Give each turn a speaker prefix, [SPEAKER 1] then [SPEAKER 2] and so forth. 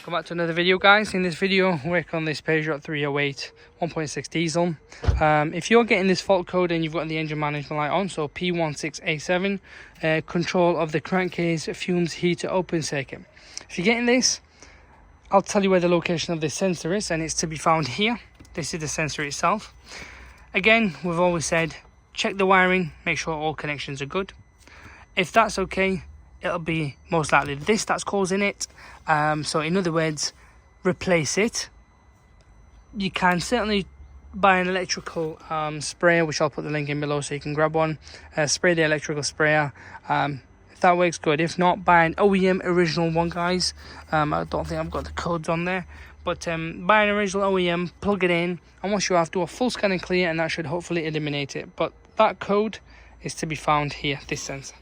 [SPEAKER 1] Welcome back to another video, guys. In this video, work on this Peugeot 308 1.6 diesel. If you're getting this fault code and you've got the engine management light on, so P16A7, control of the crankcase fumes heater open circuit. If you're getting this, I'll tell you where the location of this sensor is, and it's to be found here. This is the sensor itself. Again, we've always said, check the wiring, make sure all connections are good. If that's okay, it'll be most likely this that's causing it. So in other words, replace it. You can certainly buy an electrical sprayer, which I'll put the link in below so you can grab one. Spray the electrical sprayer. If that works, good. If not, buy an OEM original one, guys. I don't think I've got the codes on there, but buy an original OEM, plug it in, and once you have, do a full scan and clear, and that should hopefully eliminate it. But that code is to be found here, this sensor.